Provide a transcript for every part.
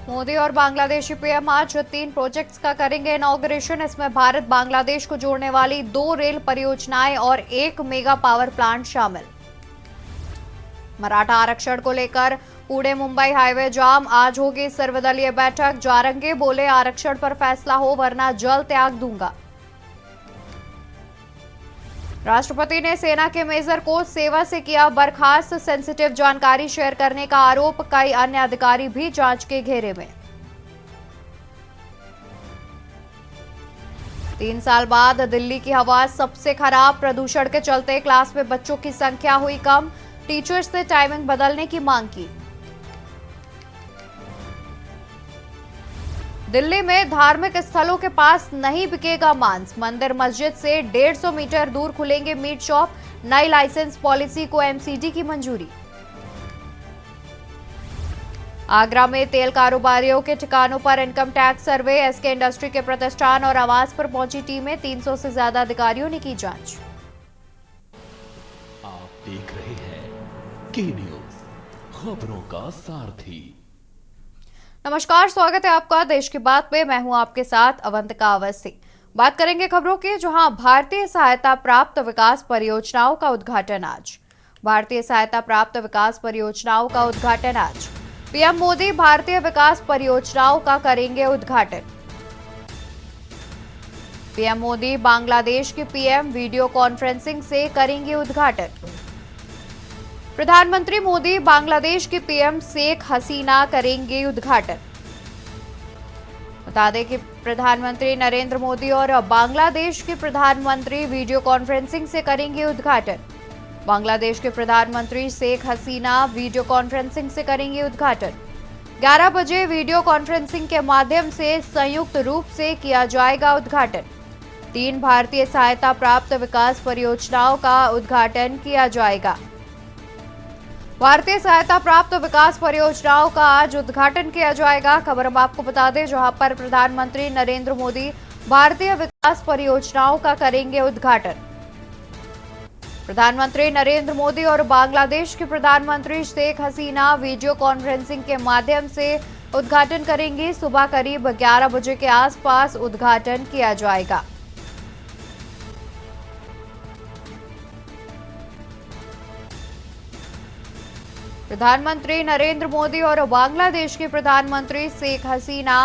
मोदी और बांग्लादेशी पीएम आज 3 प्रोजेक्ट्स का करेंगे इनॉग्रेशन। इसमें भारत बांग्लादेश को जोड़ने वाली 2 रेल परियोजनाएं और 1 मेगा पावर प्लांट शामिल। मराठा आरक्षण को लेकर पुणे मुंबई हाईवे जाम, आज होगी सर्वदलीय बैठक। जारंगे बोले आरक्षण पर फैसला हो वरना जल त्याग दूंगा। राष्ट्रपति ने सेना के मेजर को सेवा से किया बर्खास्त, सेंसिटिव जानकारी शेयर करने का आरोप। कई अन्य अधिकारी भी जांच के घेरे में। 3 साल बाद दिल्ली की हवा सबसे खराब, प्रदूषण के चलते क्लास में बच्चों की संख्या हुई कम। टीचर्स से टाइमिंग बदलने की मांग की। दिल्ली में धार्मिक स्थलों के पास नहीं बिकेगा मांस, मंदिर मस्जिद से 150 मीटर दूर खुलेंगे मीट शॉप। नई लाइसेंस पॉलिसी को एमसीडी की मंजूरी। आगरा में तेल कारोबारियों के ठिकानों पर इनकम टैक्स सर्वे, एसके इंडस्ट्री के प्रतिष्ठान और आवास पर पहुंची टीमें, 300 से ज्यादा अधिकारियों ने की जांच। आप देख रहे हैं के न्यूज, खबरों का सारथी। नमस्कार, स्वागत है आपका देश की बात में। मैं हूं आपके साथ अवंतिका अवस्थी। बात करेंगे खबरों की, जहां भारतीय सहायता प्राप्त विकास परियोजनाओं का उद्घाटन आज। भारतीय सहायता प्राप्त विकास परियोजनाओं का उद्घाटन आज। पीएम मोदी भारतीय विकास परियोजनाओं का करेंगे उद्घाटन। पीएम मोदी बांग्लादेश के पीएम वीडियो कॉन्फ्रेंसिंग से करेंगे उद्घाटन। प्रधानमंत्री मोदी बांग्लादेश के पीएम शेख हसीना करेंगे उद्घाटन। बता दें कि प्रधानमंत्री नरेंद्र मोदी और बांग्लादेश के प्रधानमंत्री वीडियो कॉन्फ्रेंसिंग से करेंगे उद्घाटन। बांग्लादेश के प्रधानमंत्री शेख हसीना वीडियो कॉन्फ्रेंसिंग से करेंगे उद्घाटन। 11 बजे वीडियो कॉन्फ्रेंसिंग के माध्यम से संयुक्त रूप से किया जाएगा उद्घाटन। 3 भारतीय सहायता प्राप्त विकास परियोजनाओं का उद्घाटन किया जाएगा। भारतीय सहायता प्राप्त विकास परियोजनाओं का आज उद्घाटन किया जाएगा। खबर हम आपको बता दें, जहां पर प्रधानमंत्री नरेंद्र मोदी भारतीय विकास परियोजनाओं का करेंगे उद्घाटन। प्रधानमंत्री नरेंद्र मोदी और बांग्लादेश के प्रधानमंत्री शेख हसीना वीडियो कॉन्फ्रेंसिंग के माध्यम से उद्घाटन करेंगे। सुबह करीब 11 बजे के आसपास उद्घाटन किया जाएगा। प्रधानमंत्री नरेंद्र मोदी और बांग्लादेश के प्रधानमंत्री शेख हसीना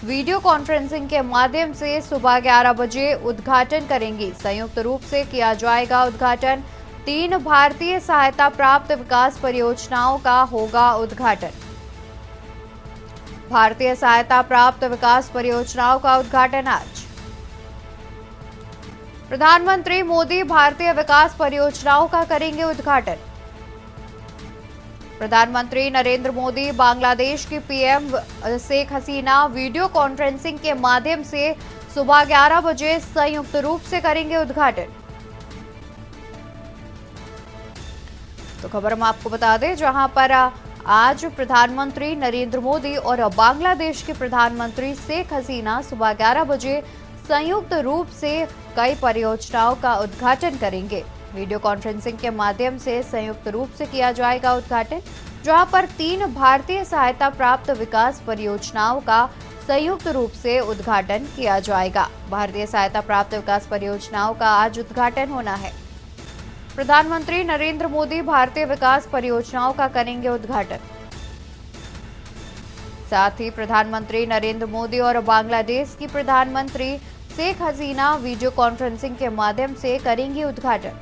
वीडियो कॉन्फ्रेंसिंग के माध्यम से सुबह 11 बजे उद्घाटन करेंगी। संयुक्त रूप से किया जाएगा उद्घाटन। 3 भारतीय सहायता प्राप्त विकास परियोजनाओं का होगा उद्घाटन। भारतीय सहायता प्राप्त विकास परियोजनाओं का उद्घाटन आज। प्रधानमंत्री मोदी भारतीय विकास परियोजनाओं का करेंगे उद्घाटन। प्रधानमंत्री नरेंद्र मोदी बांग्लादेश की PM Sheikh Hasina video conferencing के माध्यम से सुबह 11 बजे संयुक्त रूप से करेंगे उद्घाटन। तो खबर हम आपको बता दें, जहां पर आज प्रधानमंत्री नरेंद्र मोदी और बांग्लादेश के प्रधानमंत्री शेख हसीना सुबह 11 बजे संयुक्त रूप से कई परियोजनाओं का उद्घाटन करेंगे। वीडियो कॉन्फ्रेंसिंग के माध्यम से संयुक्त रूप से किया जाएगा उद्घाटन, जहां पर 3 भारतीय सहायता प्राप्त विकास परियोजनाओं का संयुक्त रूप से उद्घाटन किया जाएगा। भारतीय सहायता प्राप्त विकास परियोजनाओं का आज उद्घाटन होना है। प्रधानमंत्री नरेंद्र मोदी भारतीय विकास परियोजनाओं का करेंगे उद्घाटन। साथ ही प्रधानमंत्री नरेंद्र मोदी और बांग्लादेश की प्रधानमंत्री शेख हसीना वीडियो कॉन्फ्रेंसिंग के माध्यम से करेंगे उद्घाटन।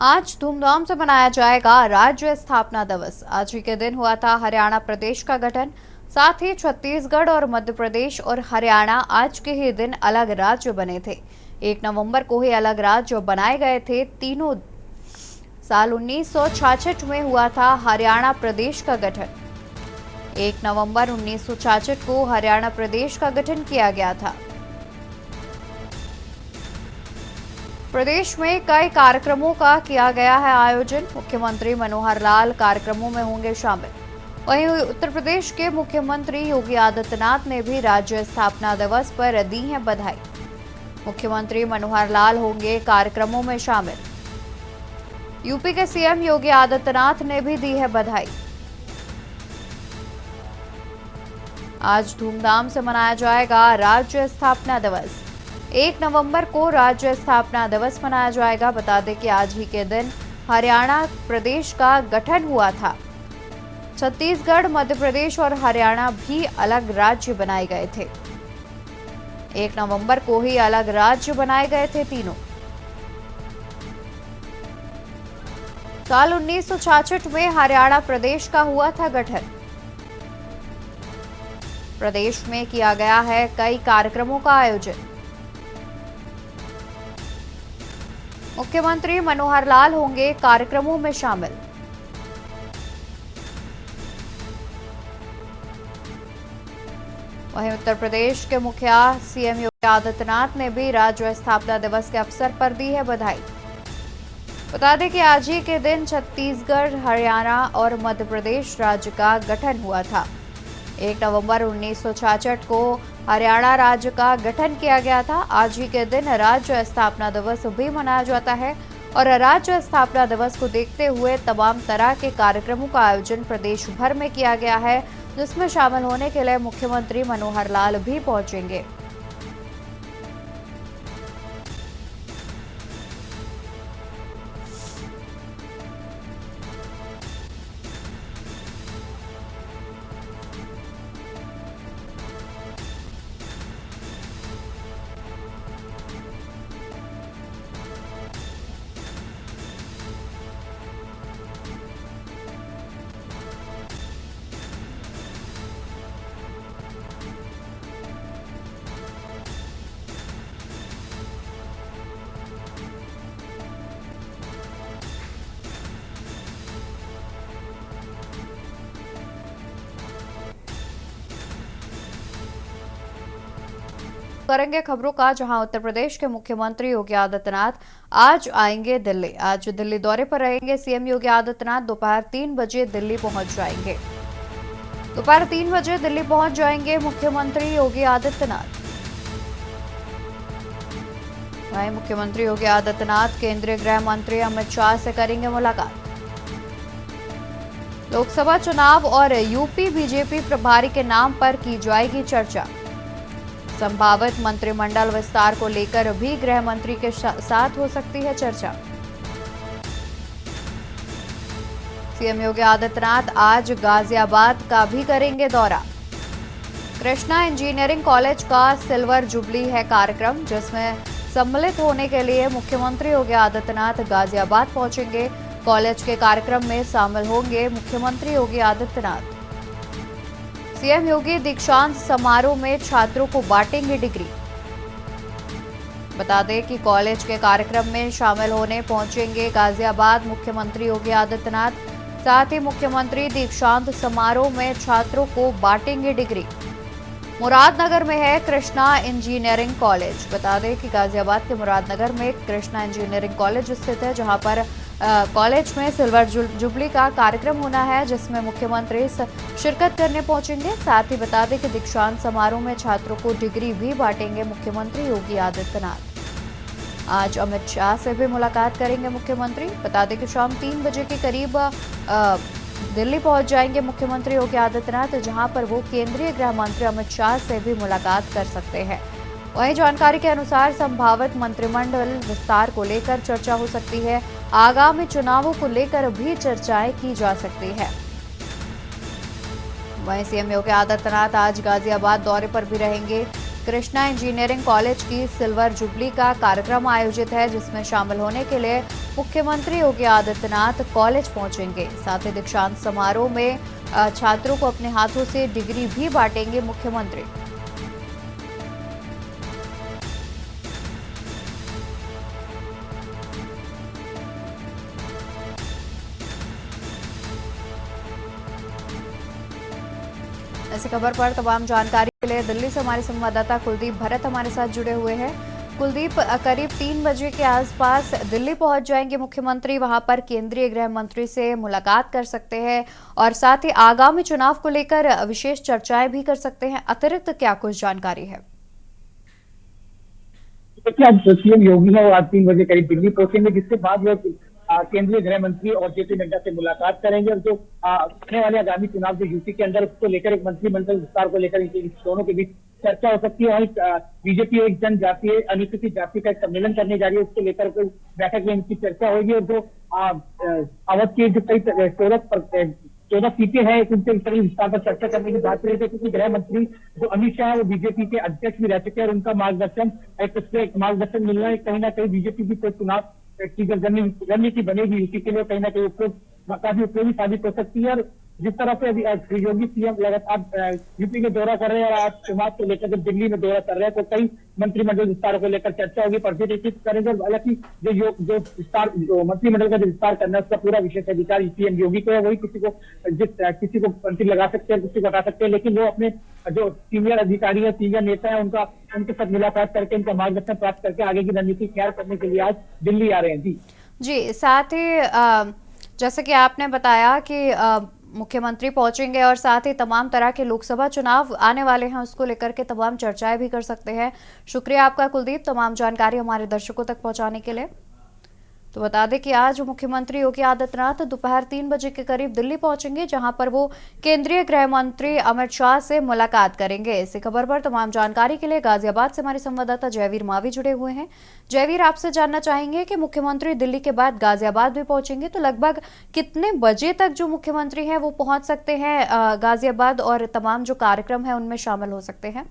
आज धूमधाम से मनाया जाएगा राज्य स्थापना दिवस। आज ही के दिन हुआ था हरियाणा प्रदेश का गठन। साथ ही छत्तीसगढ़ और मध्य प्रदेश और हरियाणा आज के ही दिन अलग राज्य बने थे। 1 नवंबर को ही अलग राज्य बनाए गए थे तीनों। साल 1966 में हुआ था हरियाणा प्रदेश का गठन। 1 नवंबर 1966 को हरियाणा प्रदेश का गठन किया गया था। प्रदेश में कई कार्यक्रमों का किया गया है आयोजन। मुख्यमंत्री मनोहर लाल कार्यक्रमों में होंगे शामिल। वहीं उत्तर प्रदेश के मुख्यमंत्री योगी आदित्यनाथ ने भी राज्य स्थापना दिवस पर दी है बधाई। मुख्यमंत्री मनोहर लाल होंगे कार्यक्रमों में शामिल। यूपी के सीएम योगी आदित्यनाथ ने भी दी है बधाई। आज धूमधाम से मनाया जाएगा राज्य स्थापना दिवस। 1 नवंबर को राज्य स्थापना दिवस मनाया जाएगा। बता दें कि आज ही के दिन हरियाणा प्रदेश का गठन हुआ था। छत्तीसगढ़, मध्य प्रदेश और हरियाणा भी अलग राज्य बनाए गए थे। 1 नवंबर को ही अलग राज्य बनाए गए थे तीनों। साल 1966 में हरियाणा प्रदेश का हुआ था गठन। प्रदेश में किया गया है कई कार्यक्रमों का आयोजन। मुख्यमंत्री मनोहर लाल होंगे कार्यक्रमों में शामिल। वहीं उत्तर प्रदेश के मुखिया सीएम योगी आदित्यनाथ ने भी राज्य स्थापना दिवस के अवसर पर दी है बधाई। बता दें कि आज ही के दिन छत्तीसगढ़, हरियाणा और मध्य प्रदेश राज्य का गठन हुआ था। 1 नवंबर 1966 को हरियाणा राज्य का गठन किया गया था। आज ही के दिन राज्य स्थापना दिवस भी मनाया जाता है और राज्य स्थापना दिवस को देखते हुए तमाम तरह के कार्यक्रमों का आयोजन प्रदेश भर में किया गया है, जिसमें शामिल होने के लिए मुख्यमंत्री मनोहर लाल भी पहुंचेंगे। करेंगे खबरों का, जहां उत्तर प्रदेश के मुख्यमंत्री योगी आदित्यनाथ आज आएंगे दिल्ली। आज दिल्ली दौरे पर रहेंगे सीएम योगी आदित्यनाथ। दोपहर 3 बजे दिल्ली पहुंच जाएंगे। दोपहर 3 बजे दिल्ली पहुंच जाएंगे मुख्यमंत्री योगी आदित्यनाथ। वहीं मुख्यमंत्री योगी आदित्यनाथ केंद्रीय गृह मंत्री अमित शाह से करेंगे मुलाकात। लोकसभा चुनाव और यूपी बीजेपी प्रभारी के नाम पर की जाएगी चर्चा। संभावित मंत्रिमंडल विस्तार को लेकर भी गृह मंत्री के साथ हो सकती है चर्चा। सीएम योगी आदित्यनाथ आज गाजियाबाद का भी करेंगे दौरा। कृष्णा इंजीनियरिंग कॉलेज का सिल्वर जुबली है कार्यक्रम, जिसमें सम्मिलित होने के लिए मुख्यमंत्री योगी आदित्यनाथ गाजियाबाद पहुंचेंगे। कॉलेज के कार्यक्रम में शामिल होंगे मुख्यमंत्री योगी आदित्यनाथ। सीएम योगी दीक्षांत समारोह में छात्रों को बांटेंगे डिग्री। बता दें कि कॉलेज के कार्यक्रम में शामिल होने पहुंचेंगे गाजियाबाद मुख्यमंत्री योगी आदित्यनाथ। साथ ही मुख्यमंत्री दीक्षांत समारोह में छात्रों को बांटेंगे डिग्री। मुरादनगर में है कृष्णा इंजीनियरिंग कॉलेज। बता दें कि गाजियाबाद के मुरादनगर में कृष्णा इंजीनियरिंग कॉलेज स्थित है, जहां पर कॉलेज में सिल्वर जुबली का कार्यक्रम होना है, जिसमें मुख्यमंत्री शिरकत करने पहुंचेंगे। साथ ही बता दें कि दीक्षांत समारोह में छात्रों को डिग्री भी बांटेंगे मुख्यमंत्री योगी आदित्यनाथ। आज अमित शाह से भी मुलाकात करेंगे मुख्यमंत्री। बता दें कि शाम 3 बजे के करीब दिल्ली पहुंच जाएंगे मुख्यमंत्री योगी आदित्यनाथ, जहां पर वो केंद्रीय गृह मंत्री अमित शाह से भी मुलाकात कर सकते हैं। वहीं जानकारी के अनुसार संभावित मंत्रिमंडल विस्तार को लेकर चर्चा हो सकती है। आगामी चुनावों को लेकर भी चर्चाएं की जा सकती है। वहीं सीएम योगी आदित्यनाथ आज गाजियाबाद दौरे पर भी रहेंगे। कृष्णा इंजीनियरिंग कॉलेज की सिल्वर जुबली का कार्यक्रम आयोजित है, जिसमें शामिल होने के लिए मुख्यमंत्री योगी आदित्यनाथ कॉलेज पहुंचेंगे। साथ ही दीक्षांत समारोह में छात्रों को अपने हाथों से डिग्री भी बांटेंगे मुख्यमंत्री। ऐसी खबर पर तमाम जानकारी के लिए दिल्ली से हमारे संवाददाता कुलदीप भरत हमारे साथ जुड़े हुए हैं। कुलदीप, करीब 3 बजे के आसपास दिल्ली पहुंच जाएंगे मुख्यमंत्री, वहां पर केंद्रीय गृह मंत्री से मुलाकात कर सकते हैं और साथ ही आगामी चुनाव को लेकर विशेष चर्चाएं भी कर सकते हैं। अतिरिक्त क्या कुछ जानकारी है? देखिए, आज सीएम योगी है, वो आज 3 बजे करीब दिल्ली पहुंचेंगे, जिसके बाद वो केंद्रीय गृह मंत्री और जेपी नड्डा से मुलाकात करेंगे और जो आने वाले आगामी चुनाव जो यूपी के अंदर, उसको लेकर एक मंत्रिमंडल विस्तार को लेकर इन दोनों के बीच चर्चा हो सकती है। वहीं बीजेपी एक जनजातीय अनुसूचित जाति का एक सम्मेलन करने जा रही है, उसको लेकर कोई बैठक में इनकी चर्चा होगी। और जो अवध के जो कई 14 सीटें हैं, उनसे विस्तार पर चर्चा करने की बात करें, क्योंकि गृह मंत्री जो अमित शाह है वो बीजेपी के अध्यक्ष भी रह चुके हैं और उनका मार्गदर्शन मिलना है। कहीं ना कहीं बीजेपी की कोई चुनाव की जो रणनीति बनेगी यूपी के लिए, कहीं ना कहीं काफी उपयोगी साबित हो सकती है। और जिस तरह से अभी योगी सीएम लगातार यूपी में दौरा कर रहे हैं और आज चुनाव को लेकर जब दिल्ली में दौरा कर रहे हैं, तो कई मंत्रिमंडल विस्तार को लेकर चर्चा होगी, पर्यवेक्षित करेंगे। हालांकि जो विस्तार मंत्रिमंडल का जो विस्तार करना है, उसका पूरा विशेष अधिकार सीएम योगी को है। वही किसी को मंत्री लगा सकते हैं, किसी को हटा सकते हैं, लेकिन वो अपने जो सीनियर अधिकारी है, सीनियर नेता है, उनके साथ मुलाकात करके उनका मार्गदर्शन प्राप्त करके आगे की रणनीति तैयार करने के लिए आज दिल्ली आ रहे हैं। जी, साथ ही जैसे कि आपने बताया कि मुख्यमंत्री पहुंचेंगे और साथ ही तमाम तरह के लोकसभा चुनाव आने वाले हैं, उसको लेकर के तमाम चर्चाएं भी कर सकते हैं। शुक्रिया आपका कुलदीप, तमाम जानकारी हमारे दर्शकों तक पहुंचाने के लिए। तो बता दें कि आज मुख्यमंत्री योगी आदित्यनाथ दोपहर 3 बजे के करीब दिल्ली पहुंचेंगे, जहां पर वो केंद्रीय गृह मंत्री अमित शाह से मुलाकात करेंगे। इसी खबर पर तमाम जानकारी के लिए गाजियाबाद से हमारे संवाददाता जयवीर मावी जुड़े हुए हैं। जयवीर, आपसे जानना चाहेंगे कि मुख्यमंत्री दिल्ली के बाद गाजियाबाद भी पहुंचेंगे, तो लगभग कितने बजे तक जो मुख्यमंत्री हैं वो पहुंच सकते हैं गाजियाबाद और तमाम जो कार्यक्रम है उनमें शामिल हो सकते हैं?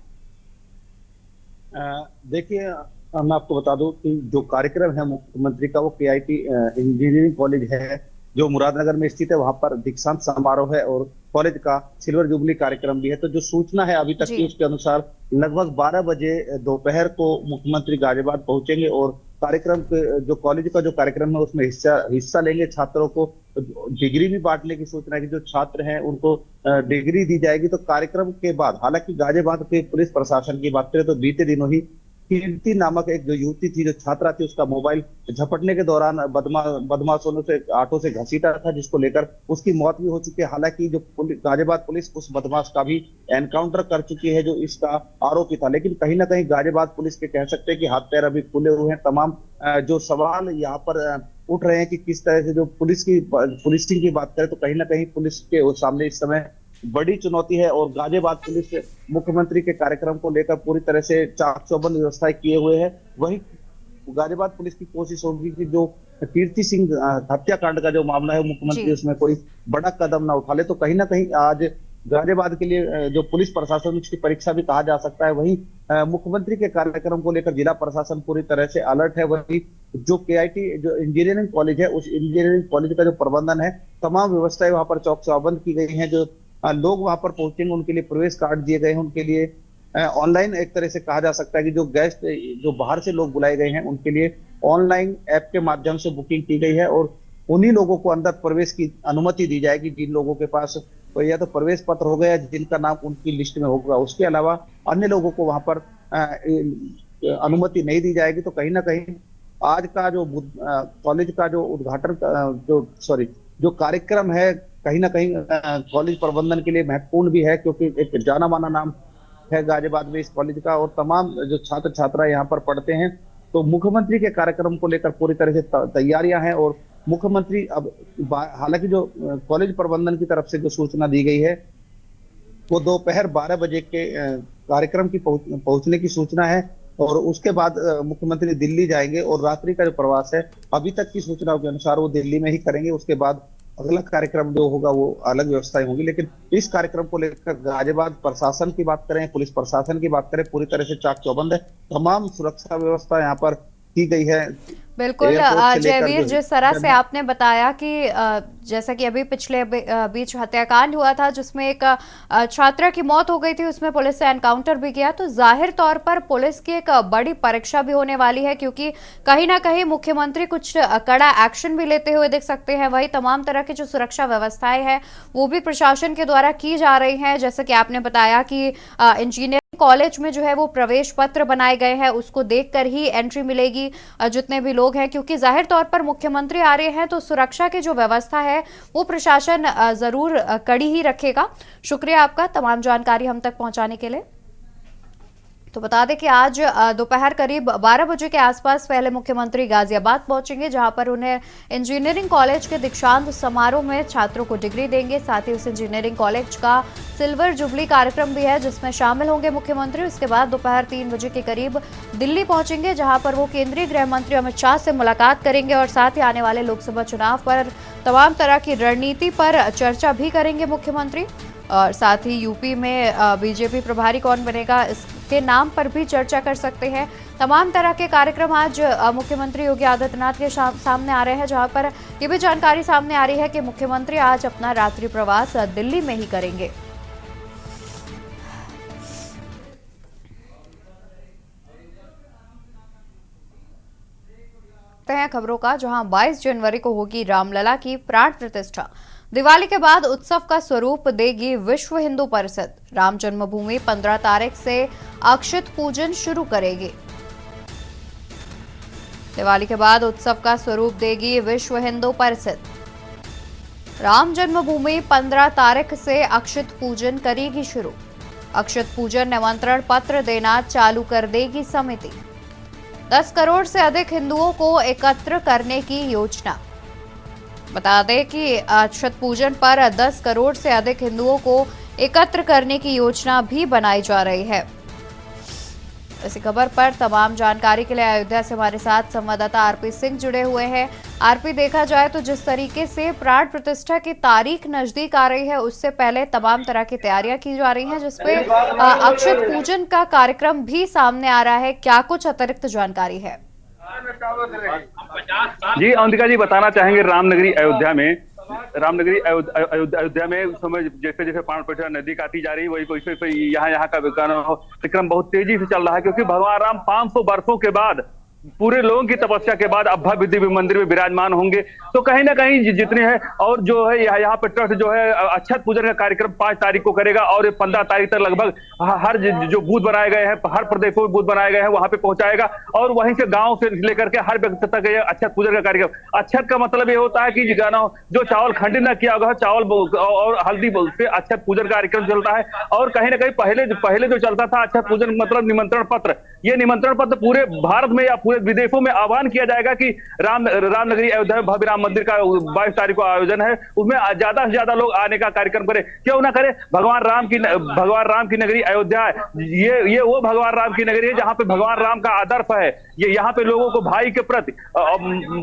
देखिए, मैं आपको बता दूं कि जो कार्यक्रम है मुख्यमंत्री का, वो केआईटी इंजीनियरिंग कॉलेज है जो मुरादनगर में स्थित है, वहां पर दीक्षांत समारोह है और कॉलेज का सिल्वर जुबली कार्यक्रम भी है। तो जो सूचना है अभी तक की, उसके अनुसार लगभग 12 बजे दोपहर को मुख्यमंत्री गाजियाबाद पहुंचेंगे और कार्यक्रम के जो कॉलेज का जो कार्यक्रम है उसमें हिस्सा लेंगे। छात्रों को डिग्री भी बांटने की सूचना है कि जो छात्र हैं उनको डिग्री दी जाएगी। तो कार्यक्रम के बाद, हालांकि गाजियाबाद के पुलिस प्रशासन की बात करें तो बीते दिनों ही कीर्ति नामक एक जो युवती थी, जो छात्रा थी, उसका मोबाइल झपटने के दौरान बदमाशों ने ऑटो से घसीटा था, जिसको लेकर उसकी मौत भी हो चुकी है। हालांकि जो गाजियाबाद पुलिस उस बदमाश का भी एनकाउंटर कर चुकी है जो इसका आरोपी था, लेकिन कहीं ना कहीं गाजियाबाद पुलिस के कह सकते हैं कि हाथ पैर अभी खुले हुए हैं। तमाम जो सवाल यहाँ पर उठ रहे हैं कि किस तरह से जो पुलिसिंग की बात करें तो कहीं ना कहीं पुलिस के सामने इस समय बड़ी चुनौती है और गाजियाबाद पुलिस मुख्यमंत्री के कार्यक्रम को लेकर पूरी तरह से चाक चौबंद व्यवस्थाएं किए हुए है। वही गाजियाबाद पुलिस की कोशिश होगी कि जो कीर्ति सिंह हत्याकांड का जो मामला है, मुख्यमंत्री उसमें कोई बड़ा कदम ना उठा ले। तो कहीं ना कहीं आज गाजियाबाद के लिए जो पुलिस प्रशासन, उसकी परीक्षा भी कहा जा सकता है। वहीं मुख्यमंत्री के कार्यक्रम को लेकर जिला प्रशासन पूरी तरह से अलर्ट है। वहीं जो केआईटी जो इंजीनियरिंग कॉलेज है, उस इंजीनियरिंग कॉलेज का जो प्रबंधन है, तमाम व्यवस्थाएं वहां पर चौक चौबंद की गई है। जो लोग वहां पर पहुंचेंगे उनके लिए प्रवेश कार्ड दिए गए हैं, उनके लिए ऑनलाइन एक तरह से कहा जा सकता है कि जो गेस्ट जो बाहर से लोग बुलाए गए हैं उनके लिए ऑनलाइन ऐप के माध्यम से बुकिंग की गई है और उन्हीं लोगों को अंदर प्रवेश की अनुमति दी जाएगी जिन लोगों के पास या तो प्रवेश पत्र हो गया, जिनका नाम उनकी लिस्ट में होगा। उसके अलावा अन्य लोगों को वहां पर अनुमति नहीं दी जाएगी। तो कहीं ना कहीं आज का जो कॉलेज का जो उद्घाटन जो कार्यक्रम है, कहीं ना कहीं कॉलेज प्रबंधन के लिए महत्वपूर्ण भी है, क्योंकि एक जाना माना नाम है गाजियाबाद में इस कॉलेज का और तमाम जो छात्र छात्रा यहाँ पर पढ़ते हैं। तो मुख्यमंत्री के कार्यक्रम को लेकर पूरी तरह से तैयारियां हैं और मुख्यमंत्री अब, हालांकि जो कॉलेज प्रबंधन की तरफ से जो सूचना दी गई है वो दोपहर 12 बजे के कार्यक्रम की पहुंचने की सूचना है और उसके बाद मुख्यमंत्री दिल्ली जाएंगे और रात्रि का जो प्रवास है, अभी तक की सूचना के अनुसार वो दिल्ली में ही करेंगे। उसके बाद अगला कार्यक्रम जो होगा वो अलग व्यवस्थाएं होंगी, लेकिन इस कार्यक्रम को लेकर गाजियाबाद प्रशासन की बात करें, पुलिस प्रशासन की बात करें, पूरी तरह से चाक चौबंद है। तमाम सुरक्षा व्यवस्था यहाँ पर की गई है। बिल्कुल एयरपोर्ट से लेकर जयवीर, जो जिस तरह से आपने बताया कि जैसा कि अभी पिछले बीच हत्याकांड हुआ था जिसमें एक छात्रा की मौत हो गई थी, उसमें पुलिस से एनकाउंटर भी किया, तो जाहिर तौर पर पुलिस की एक बड़ी परीक्षा भी होने वाली है, क्योंकि कहीं ना कहीं मुख्यमंत्री कुछ कड़ा एक्शन भी लेते हुए दिख सकते हैं। वही तमाम तरह की जो सुरक्षा व्यवस्थाएं हैं वो भी प्रशासन के द्वारा की जा रही हैं। जैसे कि आपने बताया कि इंजीनियर कॉलेज में जो है वो प्रवेश पत्र बनाए गए हैं, उसको देखकर ही एंट्री मिलेगी जितने भी लोग हैं, क्योंकि जाहिर तौर पर मुख्यमंत्री आ रहे हैं तो सुरक्षा की जो व्यवस्था है वो प्रशासन जरूर कड़ी ही रखेगा। शुक्रिया आपका तमाम जानकारी हम तक पहुंचाने के लिए। तो बता दें कि आज दोपहर करीब 12 बजे के आसपास पहले मुख्यमंत्री गाजियाबाद पहुंचेंगे, जहां पर उन्हें इंजीनियरिंग कॉलेज के दीक्षांत समारोह में छात्रों को डिग्री देंगे। साथ ही उस इंजीनियरिंग कॉलेज का सिल्वर जुबली कार्यक्रम भी है जिसमें शामिल होंगे मुख्यमंत्री। उसके बाद दोपहर 3 बजे के करीब दिल्ली पहुंचेंगे, जहां पर वो केंद्रीय गृह मंत्री अमित शाह से मुलाकात करेंगे और साथ ही आने वाले लोकसभा चुनाव पर तमाम तरह की रणनीति पर चर्चा भी करेंगे मुख्यमंत्री। और साथ ही यूपी में बीजेपी प्रभारी कौन बनेगा इसके नाम पर भी चर्चा कर सकते हैं। तमाम तरह के कार्यक्रम आज मुख्यमंत्री योगी आदित्यनाथ के सामने आ रहे हैं, जहां पर ये भी जानकारी सामने आ रही है कि मुख्यमंत्री आज अपना रात्रि प्रवास दिल्ली में ही करेंगे। हैं खबरों का, जहां 22 जनवरी को होगी रामलला की प्राण प्रतिष्ठा। दिवाली के बाद उत्सव का स्वरूप देगी विश्व हिंदू परिषद। राम जन्मभूमि 15 तारीख से अक्षत पूजन शुरू करेगी। दिवाली के बाद उत्सव का स्वरूप देगी विश्व हिंदू परिषद। राम जन्मभूमि 15 तारीख से अक्षत पूजन करेगी शुरू। अक्षत पूजन निमंत्रण पत्र देना चालू कर देगी समिति। 10 करोड़ से अधिक हिंदुओं को एकत्र करने की योजना। बता दें कि अक्षत पूजन पर 10 करोड़ से अधिक हिंदुओं को एकत्र करने की योजना भी बनाई जा रही है। इसी खबर पर तमाम जानकारी के लिए अयोध्या से हमारे साथ संवाददाता आरपी सिंह जुड़े हुए हैं। आरपी, देखा जाए तो जिस तरीके से प्राण प्रतिष्ठा की तारीख नजदीक आ रही है उससे पहले तमाम तरह की तैयारियां की जा रही हैं, जिसपे अक्षत पूजन का कार्यक्रम भी सामने आ रहा है। क्या कुछ अतिरिक्त जानकारी है? जी अवंतिका जी, बताना चाहेंगे रामनगरी अयोध्या में उस समय जैसे जैसे प्राण प्रतिष्ठा नजदीक आती जा रही है वही वैसे यहाँ का कार्यक्रम बहुत तेजी से चल रहा है, क्योंकि भगवान राम 500 वर्षों के बाद पूरे लोगों की तपस्या के बाद अब भव्य दिव्य मंदिर में विराजमान होंगे। तो कहीं ना कहीं जितने हैं, और जो है यहाँ पे ट्रस्ट जो है अक्षत पूजन का कार्यक्रम 5 तारीख को करेगा और 15 तारीख तक लगभग हर जो बूथ बनाए गए हैं, हर प्रदेशों में बूथ बनाए गए हैं, वहां पे पहुंचाएगा और वहीं से गांव से लेकर के हर व्यक्ति तक ये अक्षत पूजन का कार्यक्रम। अक्षत का मतलब ये होता है कि जो चावल खंडित न किया होगा, चावल और हल्दी से अक्षत पूजन का कार्यक्रम चलता है। और कहीं ना कहीं पहले जो चलता था अक्षत पूजन मतलब निमंत्रण पत्र, ये निमंत्रण पत्र पूरे भारत में या पूरे विदेशों में आह्वान किया जाएगा कि रामनगरी अयोध्या में भव्य राम मंदिर का 22 तारीख को आयोजन है, उसमें ज्यादा से ज्यादा लोग आने का कार्यक्रम करें। क्यों ना करे, भगवान राम की नगरी अयोध्या है। ये वो भगवान राम की नगरी है जहां पे भगवान राम का आदर्श है। ये यहाँ पे लोगों को भाई के प्रति,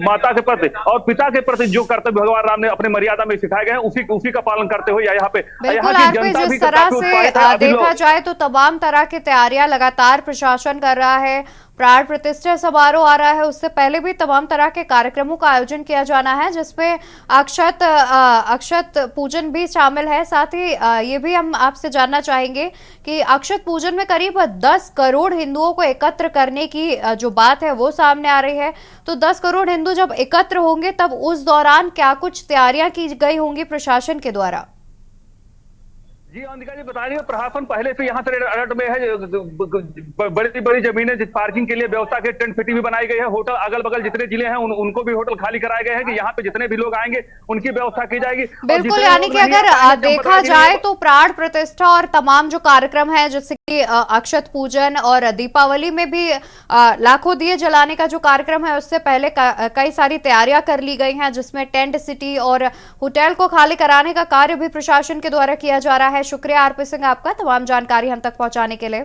माता के प्रति और पिता के प्रति जो कर्तव्य भगवान राम ने अपने मर्यादा में सिखाए गए हैं उसी का पालन करते हुए यहाँ पे जिस तरह से देखा जाए तो तमाम तरह की तैयारियां लगातार प्रशासन कर रहा है। प्राण प्रतिष्ठा समारोह आ रहा है, उससे पहले भी तमाम तरह के कार्यक्रमों का आयोजन किया जाना है, जिसमें अक्षत पूजन भी शामिल है। साथ ही ये भी हम आपसे जानना चाहेंगे कि अक्षत पूजन में करीब 10 करोड़ हिंदुओं को एकत्र करने की जो बात है वो सामने आ रही है। तो 10 करोड़ हिंदू जब एकत्र होंगे तब उस दौरान क्या कुछ तैयारियां की गई होंगी प्रशासन के द्वारा? जी अवंतिका जी, बता रही प्रशासन पहले से यहाँ से अलर्ट में है। बड़ी बड़ी जमीनें पार्किंग के लिए व्यवस्था के टेंट सिटी भी बनाई गई है। होटल अगल बगल जितने जिले हैं उनको भी होटल खाली कराए गए हैं कि यहाँ पे जितने भी लोग आएंगे उनकी व्यवस्था की जाएगी। बिल्कुल, यानी कि अगर देखा जाए तो प्राण प्रतिष्ठा और तमाम जो कार्यक्रम है जैसे कि अक्षत पूजन और दीपावली में भी लाखों दिए जलाने का जो कार्यक्रम है उससे पहले कई सारी तैयारियां कर ली गई हैं, जिसमें टेंट सिटी और होटल को खाली कराने का कार्य भी प्रशासन के द्वारा किया जा रहा है। शुक्रिया आरपी सिंह आपका तमाम जानकारी हम तक पहुंचाने के लिए।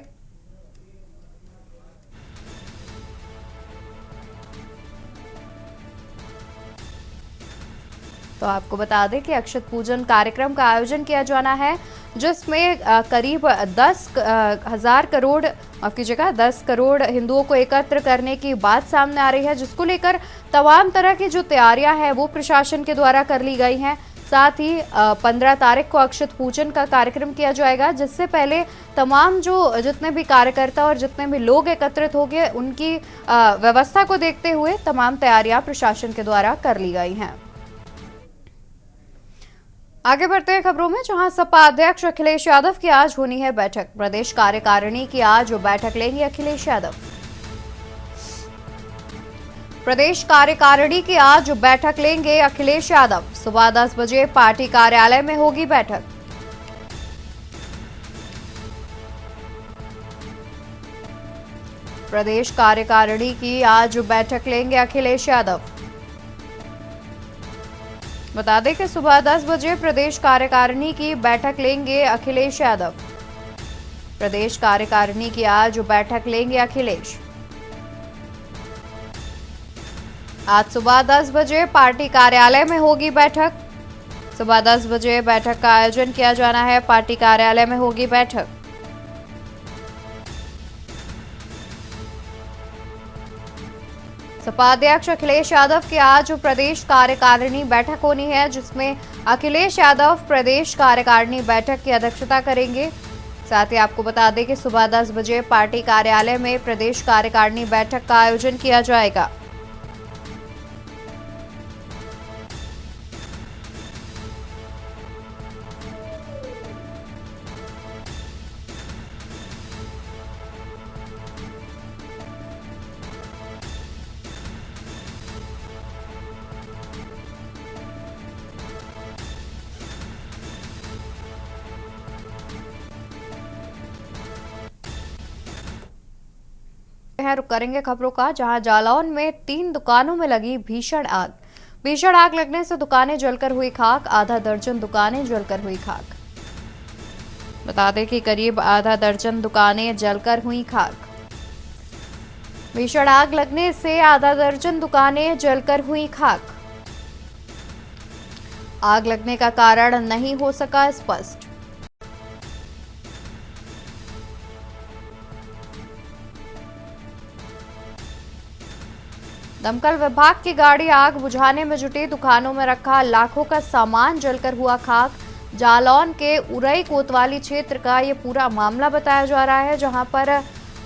तो तो आपको बता दें कि अक्षत पूजन कार्यक्रम का आयोजन किया जाना है, जिसमें करीब 10,000 करोड़, माफ कीजिएगा 10 करोड़ हिंदुओं को एकत्र करने की बात सामने आ रही है, जिसको लेकर तमाम तरह की जो तैयारियां हैं वो प्रशासन के द्वारा कर ली गई हैं। साथ ही 15 तारीख को अक्षत पूजन का कार्यक्रम किया जाएगा, जिससे पहले तमाम जितने भी कार्यकर्ता और जितने भी लोग एकत्रित होंगे उनकी व्यवस्था को देखते हुए तमाम तैयारियां प्रशासन के द्वारा कर ली गई हैं। आगे बढ़ते हैं खबरों में, जहां सपा अध्यक्ष अखिलेश यादव की आज होनी है बैठक। प्रदेश कार्यकारिणी की आज बैठक लेंगे अखिलेश यादव। प्रदेश कार्यकारिणी की आज बैठक लेंगे अखिलेश यादव। सुबह 10 बजे पार्टी कार्यालय में होगी बैठक। प्रदेश कार्यकारिणी की आज बैठक लेंगे अखिलेश यादव। बता दें कि सुबह 10 बजे प्रदेश कार्यकारिणी की बैठक लेंगे अखिलेश यादव। प्रदेश कार्यकारिणी की आज बैठक लेंगे अखिलेश। आज सुबह 10 बजे पार्टी कार्यालय में होगी बैठक। सुबह 10 बजे बैठक का आयोजन किया जाना है, पार्टी कार्यालय में होगी बैठक। सपा अध्यक्ष अखिलेश यादव की आज प्रदेश कार्यकारिणी बैठक होनी है, जिसमें अखिलेश यादव प्रदेश कार्यकारिणी बैठक की अध्यक्षता करेंगे। साथ ही आपको बता दें कि सुबह 10 बजे पार्टी कार्यालय में प्रदेश कार्यकारिणी बैठक का आयोजन किया जाएगा। रुक करेंगे खबरों का, जहां जालौन में 3 दुकानों में लगी भीषण आग। भीषण आग लगने से दुकानें जलकर हुई खाक, आधा दर्जन दुकानें जलकर हुई खाक। बता दें कि करीब आधा दर्जन दुकानें जलकर हुई खाक। भीषण आग लगने से आधा दर्जन दुकानें जलकर हुई खाक। आग लगने का कारण नहीं हो सका स्पष्ट। दमकल विभाग की गाड़ी आग बुझाने में जुटी, दुकानों में रखा लाखों का सामान जलकर हुआ खाक। जालौन के उरई कोतवाली क्षेत्र का ये पूरा मामला बताया जा रहा है, जहां पर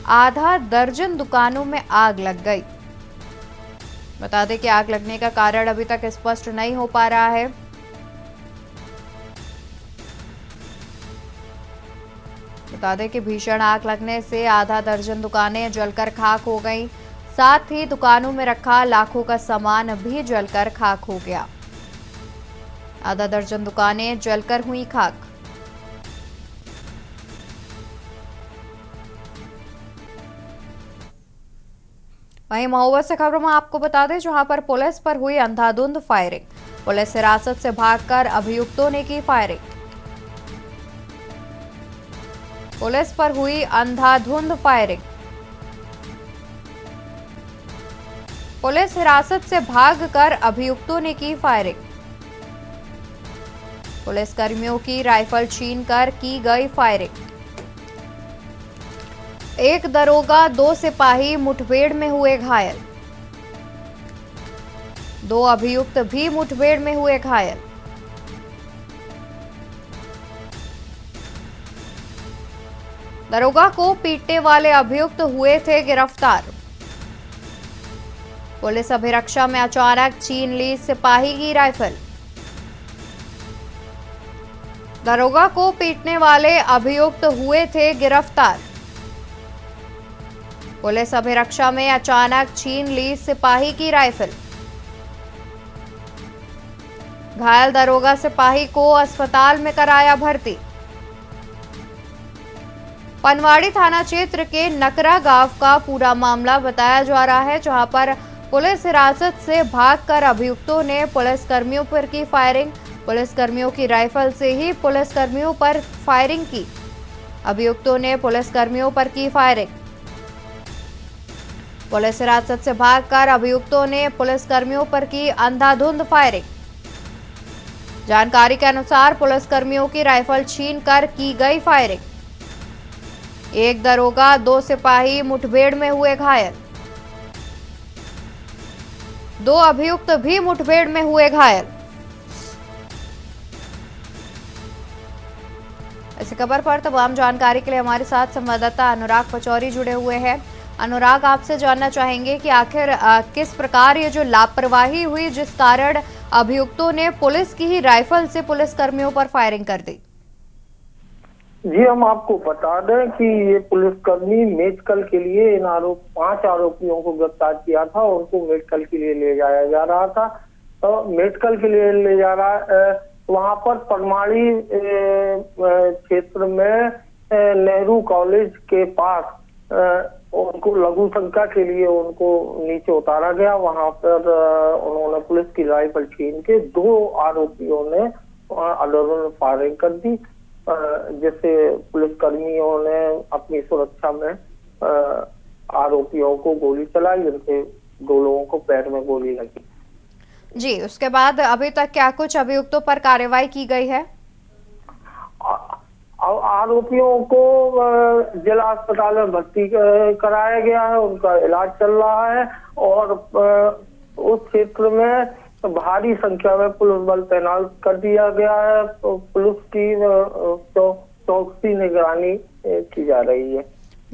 आधा दर्जन दुकानों में आग लग गई। बता दें कि आग लगने का कारण अभी तक स्पष्ट नहीं हो पा रहा है। बता दें कि भीषण आग लगने से आधा दर्जन दुकानें जलकर खाक हो गईं। साथ ही दुकानों में रखा लाखों का सामान भी जलकर खाक हो गया। आधा दर्जन दुकानें जलकर हुई खाक। वहीं महुआ से खबरों में आपको बता दें, जहां पर पुलिस पर हुई अंधाधुंध फायरिंग। पुलिस हिरासत से भागकर अभियुक्तों ने की फायरिंग। पुलिस पर हुई अंधाधुंध फायरिंग। पुलिस हिरासत से भागकर अभियुक्तों ने की फायरिंग। पुलिस कर्मियों की राइफल छीनकर की गई फायरिंग। एक दरोगा 2 सिपाही मुठभेड़ में हुए घायल। 2 अभियुक्त भी मुठभेड़ में हुए घायल। दरोगा को पीटने वाले अभियुक्त हुए थे गिरफ्तार। पुलिस अभिरक्षा में अचानक छीन ली सिपाही की राइफल। दरोगा को पीटने वाले अभियुक्त हुए थे गिरफ्तार। पुलिस अभिरक्षा में अचानक छीन ली सिपाही की राइफल। घायल दरोगा सिपाही को अस्पताल में कराया भर्ती। पनवाड़ी थाना क्षेत्र के नकरा गांव का पूरा मामला बताया जा रहा है, जहां पर पुलिस हिरासत से भागकर अभियुक्तों ने पुलिसकर्मियों पर की फायरिंग। पुलिसकर्मियों की राइफल से ही पुलिसकर्मियों पर फायरिंग की। अभियुक्तों ने पुलिसकर्मियों पर की फायरिंग। पुलिस हिरासत से भागकर अभियुक्तों ने पुलिसकर्मियों पर की अंधाधुंध फायरिंग। जानकारी के अनुसार पुलिसकर्मियों की राइफल छीनकर की गई फायरिंग। एक दरोगा, 2 सिपाही मुठभेड़ में हुए घायल। 2 अभियुक्त भी मुठभेड़ में हुए घायल। इस खबर पर तमाम जानकारी के लिए हमारे साथ संवाददाता अनुराग पचौरी जुड़े हुए हैं। अनुराग, आपसे जानना चाहेंगे कि आखिर किस प्रकार ये जो लापरवाही हुई जिस कारण अभियुक्तों ने पुलिस की ही राइफल से पुलिस कर्मियों पर फायरिंग कर दी। जी, हम आपको बता दें कि ये पुलिसकर्मी मेडिकल के लिए इन 5 आरोपियों को गिरफ्तार किया था और उनको मेडिकल के लिए ले जाया जा रहा था। तो मेडिकल के लिए ले जा रहा वहां पर परमाड़ी क्षेत्र में नेहरू कॉलेज के पास उनको लघु शंका के लिए उनको नीचे उतारा गया। वहां पर उन्होंने पुलिस की राइफल छीन के 2 आरोपियों ने अंधाधुंध फायरिंग कर दी, जिससे पुलिसकर्मियों ने अपनी सुरक्षा में आरोपियों को गोली चलाई, जिनसे 2 लोगों को पैर में गोली लगी। जी, उसके बाद अभी तक क्या कुछ अभियुक्तों पर कार्रवाई की गई है? आरोपियों को जिला अस्पताल में भर्ती कराया गया है, उनका इलाज चल रहा है और उस क्षेत्र में भारी संख्या में पुलिस बल तैनात कर दिया गया है। तो पुलिस की चौकसी निगरानी की जा रही है।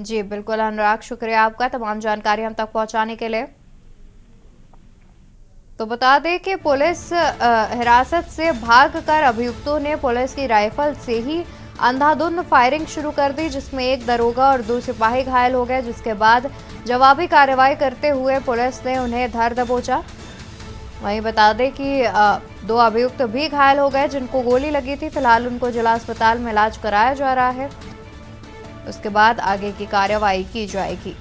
जी बिल्कुल अनुराग, शुक्रिया आपका तमाम जानकारी हम तक पहुंचाने के लिए। तो बता दें कि पुलिस हिरासत से भागकर अभियुक्तों ने पुलिस की राइफल से ही अंधाधुंध फायरिंग शुरू कर दी, जिसमें एक दरोगा और 2 सिपाही घायल हो गए, जिसके बाद जवाबी कार्रवाई करते हुए पुलिस ने उन्हें धर दबोचा। वहीं बता दें कि 2 अभियुक्त भी घायल हो गए जिनको गोली लगी थी। फिलहाल उनको जिला अस्पताल में इलाज कराया जा रहा है, उसके बाद आगे की कार्रवाई की जाएगी।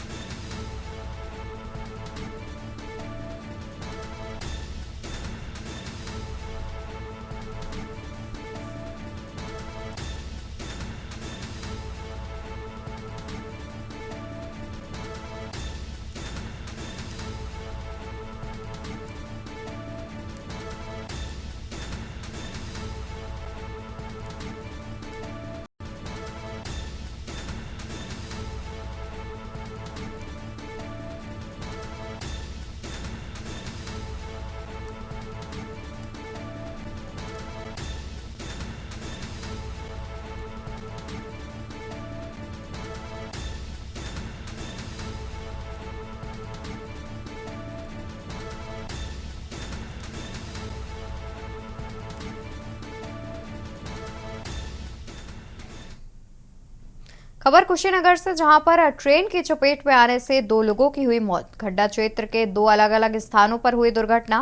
खबर कुशीनगर से, जहां पर ट्रेन की चपेट में आने से 2 लोगों की हुई मौत। खड्डा क्षेत्र के 2 अलग अलग स्थानों पर हुई दुर्घटना।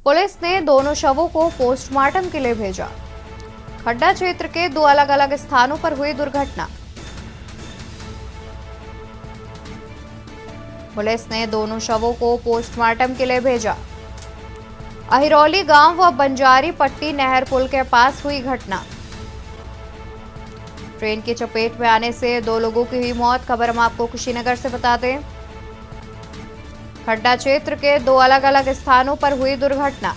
पुलिस ने दोनों शवों को पोस्टमार्टम के लिए भेजा। खड्डा क्षेत्र के 2 अलग अलग स्थानों पर हुई दुर्घटना। पुलिस ने दोनों शवों को पोस्टमार्टम के लिए भेजा। अहिरौली गांव व बंजारी पट्टी नहर पुल के पास हुई घटना। ट्रेन की चपेट में आने से 2 लोगों की हुई मौत। खबर हम आपको कुशीनगर से बता दें। खड्डा क्षेत्र के 2 अलग अलग स्थानों पर हुई दुर्घटना।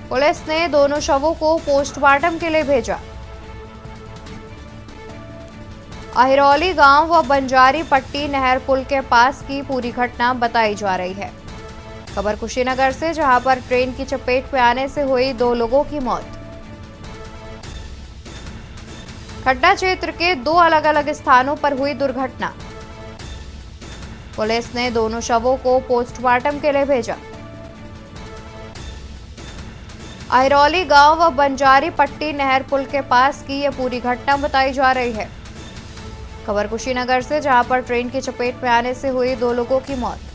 पुलिस ने दोनों शवों को पोस्टमार्टम के लिए भेजा। अहिरौली गांव व बंजारी पट्टी नहर पुल के पास की पूरी घटना बताई जा रही है। खबर कुशीनगर से, जहां पर ट्रेन की चपेट में आने से हुई 2 लोगों की मौत। खड्डा क्षेत्र के 2 अलग अलग स्थानों पर हुई दुर्घटना। पुलिस ने दोनों शवों को पोस्टमार्टम के लिए भेजा। अहिरौली गांव व बंजारी पट्टी नहर पुल के पास की यह पूरी घटना बताई जा रही है। खबर कुशीनगर से, जहां पर ट्रेन की चपेट में आने से हुई 2 लोगों की मौत।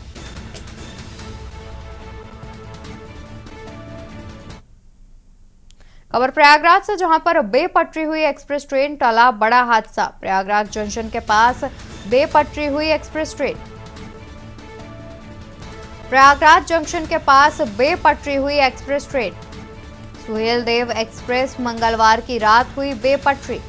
खबर प्रयागराज से, जहां पर बेपटरी हुई एक्सप्रेस ट्रेन टला बड़ा हादसा। प्रयागराज जंक्शन के पास बेपटरी हुई एक्सप्रेस ट्रेन। प्रयागराज जंक्शन के पास बेपटरी हुई express train Suhel Dev express मंगलवार की रात हुई बेपटरी।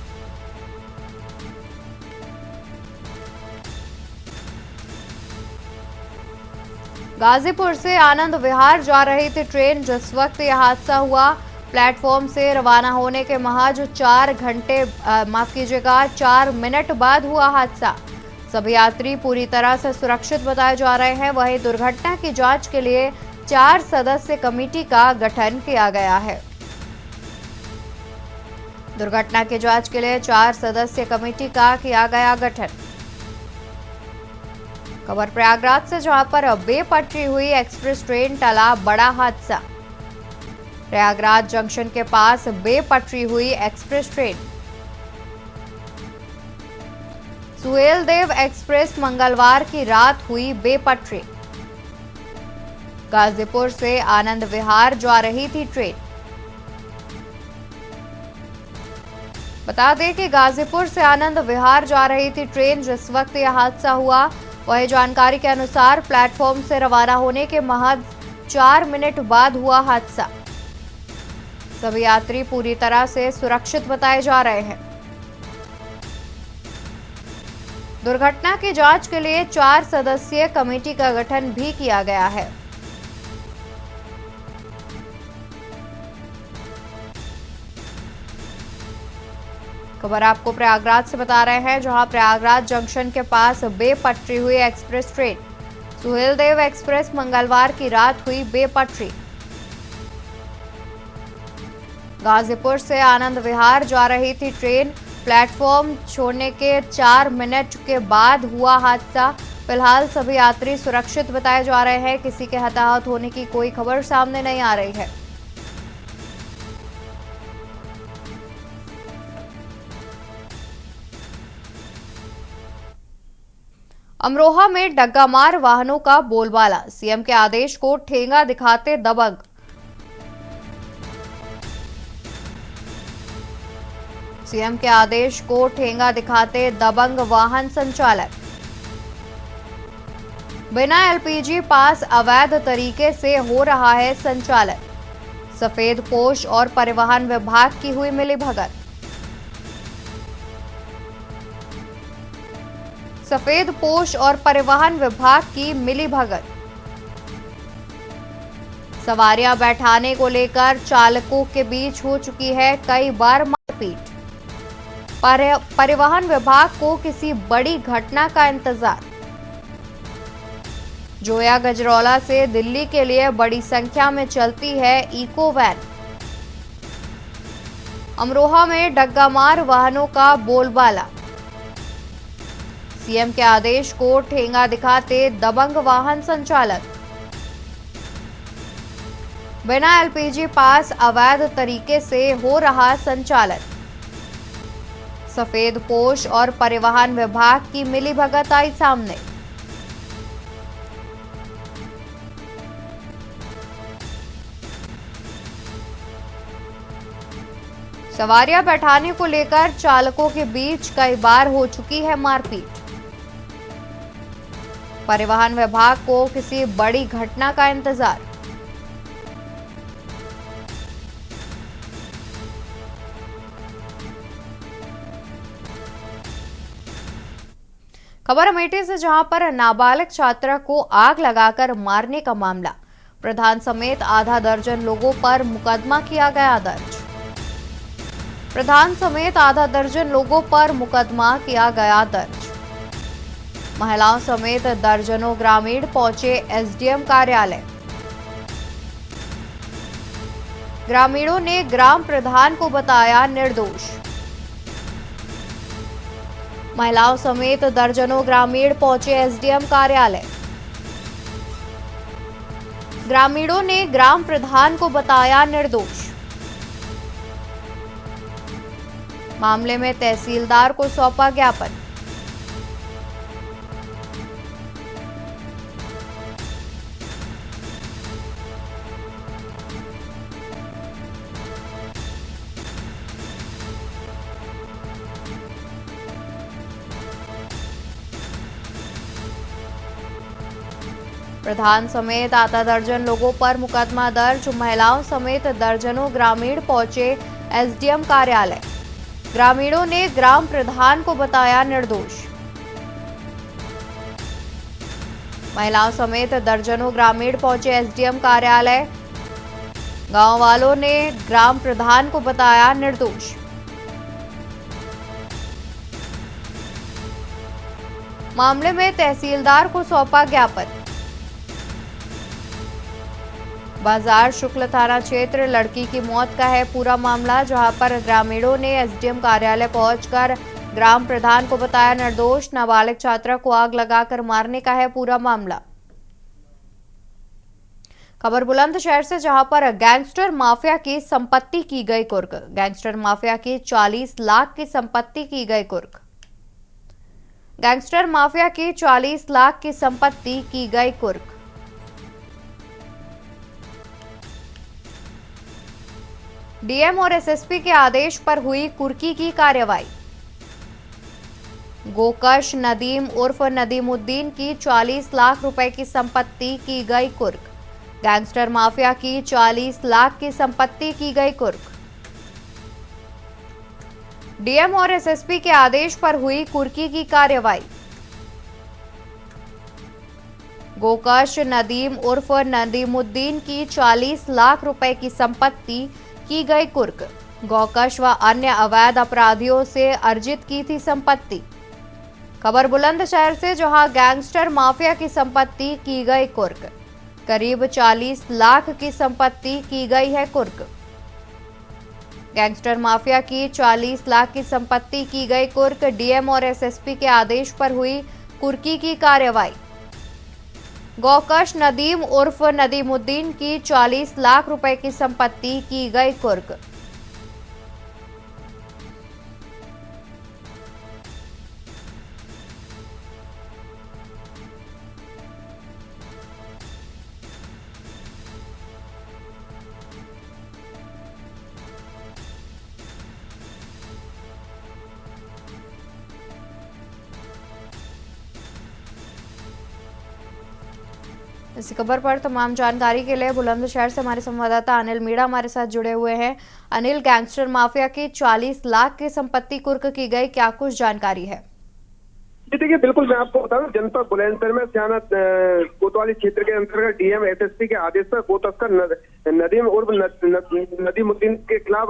गाजीपुर से आनंद विहार जा रही थी ट्रेन। जिस वक्त यह हादसा हुआ, प्लेटफॉर्म से रवाना होने के महज 4 मिनट बाद हुआ हादसा। सभी यात्री पूरी तरह से सुरक्षित बताए जा रहे हैं। वहीं दुर्घटना की जांच के लिए 4 सदस्य कमेटी का गठन किया गया है। दुर्घटना की जांच के लिए 4 सदस्य कमेटी का किया गया गठन। खबर प्रयागराज से, जहां पर बेपटरी हुई एक्सप्रेस ट्रेन, टला बड़ा हादसा। प्रयागराज जंक्शन के पास बेपटरी हुई एक्सप्रेस ट्रेन। सुहेलदेव एक्सप्रेस मंगलवार की रात हुई बेपटरी। गाजीपुर से आनंद विहार जा रही थी ट्रेन। बता दें कि गाजीपुर से आनंद विहार जा रही थी ट्रेन। जिस वक्त यह हादसा हुआ, वही जानकारी के अनुसार प्लेटफॉर्म से रवाना होने के महज 4 मिनट बाद हुआ हादसा। सभी यात्री पूरी तरह से सुरक्षित बताए जा रहे हैं। दुर्घटना की जांच के लिए 4 सदस्यीय कमेटी का गठन भी किया गया है। खबर आपको प्रयागराज से बता रहे हैं, जहां प्रयागराज जंक्शन के पास बेपटरी हुई एक्सप्रेस ट्रेन। सुहेलदेव एक्सप्रेस मंगलवार की रात हुई बेपटरी। गाजीपुर से आनंद विहार जा रही थी ट्रेन। प्लेटफॉर्म छोड़ने के 4 मिनट के बाद हुआ हादसा। फिलहाल सभी यात्री सुरक्षित बताए जा रहे हैं। किसी के हताहत होने की कोई खबर सामने नहीं आ रही है। अमरोहा में डग्गामार वाहनों का बोलबाला। सीएम के आदेश को ठेंगा दिखाते दबंग। सीएम के आदेश को ठेंगा दिखाते दबंग वाहन संचालक। बिना एलपीजी पास अवैध तरीके से हो रहा है संचालन। सफेद पोश और परिवहन विभाग की हुई मिलीभगत। सफेद पोश और परिवहन विभाग की मिलीभगत। सवारियां बैठाने को लेकर चालकों के बीच हो चुकी है कई बार मारपीट। परिवहन विभाग को किसी बड़ी घटना का इंतजार। जोया गजरौला से दिल्ली के लिए बड़ी संख्या में चलती है इको वैन। अमरोहा में डग्गामार वाहनों का बोलबाला। सीएम के आदेश को ठेंगा दिखाते दबंग वाहन संचालक। बिना एलपीजी पास अवैध तरीके से हो रहा संचालन। सफेद पोश और परिवहन विभाग की मिलीभगत आई सामने। सवारियां बैठाने को लेकर चालकों के बीच कई बार हो चुकी है मारपीट। परिवहन विभाग को किसी बड़ी घटना का इंतजार। खबर अमेठी से, जहां पर नाबालिग छात्रा को आग लगाकर मारने का मामला। प्रधान समेत आधा दर्जन लोगों पर मुकदमा किया गया दर्ज। प्रधान समेत आधा दर्जन लोगों पर मुकदमा किया गया दर्ज। महिलाओं समेत दर्जनों ग्रामीण पहुंचे एसडीएम कार्यालय। ग्रामीणों ने ग्राम प्रधान को बताया निर्दोष। महिलाओं समेत दर्जनों ग्रामीण पहुंचे एसडीएम कार्यालय। ग्रामीणों ने ग्राम प्रधान को बताया निर्दोष। मामले में तहसीलदार को सौंपा ज्ञापन। प्रधान समेत आधा दर्जन लोगों पर मुकदमा दर्ज। महिलाओं समेत दर्जनों ग्रामीण पहुंचे एसडीएम कार्यालय। ग्रामीणों ने ग्राम प्रधान को बताया निर्दोष। महिलाओं समेत दर्जनों ग्रामीण पहुंचे एसडीएम कार्यालय। गांव वालों ने ग्राम प्रधान को बताया निर्दोष। मामले में तहसीलदार को सौंपा ज्ञापन। बाजार शुक्ल थाना क्षेत्र लड़की की मौत का है पूरा मामला, जहां पर ग्रामीणों ने एसडीएम कार्यालय पहुंचकर ग्राम प्रधान को बताया निर्दोष। नाबालिग छात्रा को आग लगाकर मारने का है पूरा मामला। खबर बुलंदशहर से, जहां पर गैंगस्टर माफिया की संपत्ति की गई कुर्क। गैंगस्टर माफिया की 40 लाख की संपत्ति की गई कुर्क। गैंगस्टर माफिया की 40 लाख की संपत्ति की गई कुर्क। डीएम और एसएसपी के आदेश पर हुई कुर्की की कार्रवाई। गोकश नदीम उर्फ नदीमुद्दीन की 40 लाख रुपए की संपत्ति की गई कुर्क। गैंगस्टर माफिया की 40 लाख की संपत्ति की गई कुर्क। डीएम और एसएसपी के आदेश पर हुई कुर्की की कार्रवाई। गोकश नदीम उर्फ नदीमुद्दीन की 40 लाख रुपए की संपत्ति की गई कुर्क। गोकश व अन्य अवैध अपराधियों से अर्जित की थी संपत्ति। खबर बुलंदशहर से, जहां गैंगस्टर माफिया की संपत्ति की गई कुर्क। करीब 40 लाख की संपत्ति की गई है कुर्क। गैंगस्टर माफिया की 40 लाख की संपत्ति की गई कुर्क। डीएम और एसएसपी के आदेश पर हुई कुर्की की कार्रवाई। गोकश नदीम उर्फ नदीमुद्दीन की 40 लाख रुपए की संपत्ति की गई कुर्क। इसी खबर पर तमाम जानकारी के लिए बुलंदशहर से हमारे संवाददाता अनिल मीणा हमारे साथ जुड़े हुए हैं। अनिल, गैंगस्टर माफिया की 40 लाख की संपत्ति कुर्क की गई, क्या कुछ जानकारी है? जी देखिए, बिल्कुल मैं आपको बता दूं, जनपद बुलंदशहर में स्याना कोतवाली क्षेत्र के अंतर्गत डीएम एसएसपी के आदेश पर गो तस्कर नदीम उर्फ नदीमुद्दीन के खिलाफ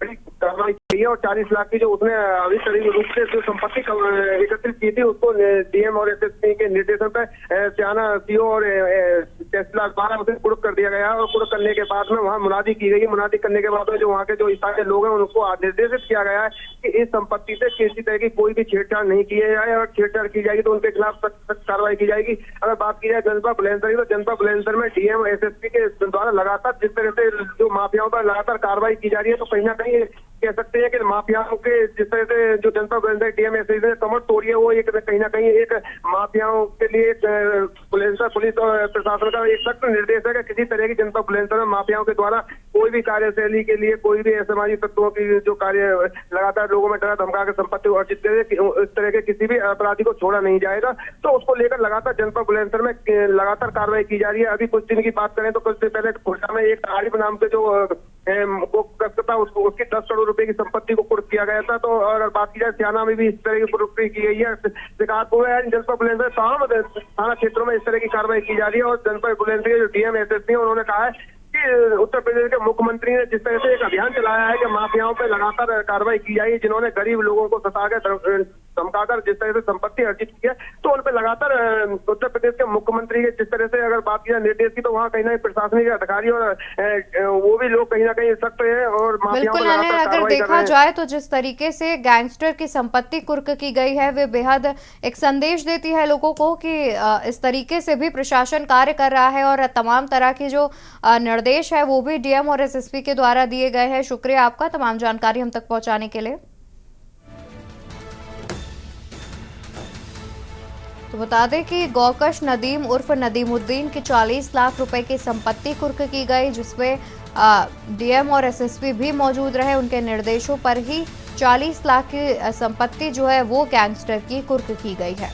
बड़ी कार्रवाई की है और 40 लाख की जो उसने अवितरित रूप से जो संपत्ति एकत्रित की थी उसको डीएम और एसएसपी के निर्देशन पर स्याना सीओ और तहसीलदार द्वारा उसे कुर्क कर दिया गया और कुर्क करने के बाद में वहाँ मुनादी की गई। मुनादी करने के बाद में जो वहाँ के जो स्थानीय लोग हैं उनको निर्देशित किया गया है कि इस संपत्ति से किसी तरह की कोई भी छेड़छाड़ नहीं की जाए और छेड़छाड़ की जाएगी तो उनके खिलाफ सख्त कार्रवाई की जाएगी। अगर बात की जाए जनपद बुलंदशहर की, तो जनपद बुलंदशहर में डीएम एसएसपी के द्वारा लगातार जिस तरह से जो माफियाओं पर लगातार कार्रवाई की जा रही है, तो कहीं ना कहीं कह सकते हैं कि माफियाओं के जिस तरह से जो जनपद बुलंदशहर डीएम एसएसपी ने कमर तोड़ी है, वो एक कहीं ना कहीं एक माफियाओं के लिए बुलंदशहर पुलिस और प्रशासन का एक सख्त निर्देश है कि किसी तरह की जनपद बुलंदशहर में माफियाओं के द्वारा कोई भी कार्यशैली के लिए कोई भी असामाजिक तत्वों की जो कार्य लगातार लोगों में डरा धमका के संपत्ति अर्जित करे, इस तरह के किसी भी अपराधी को छोड़ा नहीं जाएगा। तो उसको लेकर लगातार जनपद बुलंदशहर में लगातार कार्रवाई की जा रही है। अभी कुछ दिन की बात करें तो कुछ दिन पहले खुर्जा में एक आरिफ नाम के जो था उसकी 10 करोड़ रुपए की संपत्ति को कुर्क किया गया था। तो अगर बात की जाए स्याना में भी इस तरह की कुर्की की गई है। शिकारपुर है जनपद बुलंदशहर तमाम थाना क्षेत्रों में इस तरह की कार्रवाई की जा रही है और जनपद बुलंदशहर के जो डीएम एसएसपी है उन्होंने कहा है कि उत्तर प्रदेश के मुख्यमंत्री ने जिस तरह से एक अभियान चलाया है कि माफियाओं पर लगातार कार्रवाई की जाएगी, जिन्होंने गरीब लोगों को सताकर धमकाकर जिस तरह से संपत्ति अर्जित की है, तो उन पर लगातार उत्तर प्रदेश के मुख्यमंत्री के जिस तरह से अगर बात की जाए निर्देश की, तो वहाँ कहीं ना कहीं प्रशासनिक अधिकारी और वो भी लोग कहीं ना कहीं सख्त है और बिल्कुल अगर देखा जाए तो जिस तरीके से गैंगस्टर की संपत्ति कुर्क की गई है, वे बेहद एक संदेश देती है लोगों को कि इस तरीके से भी प्रशासन कार्य कर रहा है और तमाम तरह के जो निर्देश है वो भी डीएम और एसएसपी के द्वारा दिए गए हैं। शुक्रिया आपका तमाम जानकारी हम तक पहुंचाने के लिए। तो बता दें कि गोकश नदीम उर्फ नदीमुद्दीन की 40 लाख रुपए की संपत्ति कुर्क की गई, जिसमें डीएम और एसएसपी भी मौजूद रहे। उनके निर्देशों पर ही 40 लाख की संपत्ति जो है वो गैंगस्टर की कुर्क की गई है।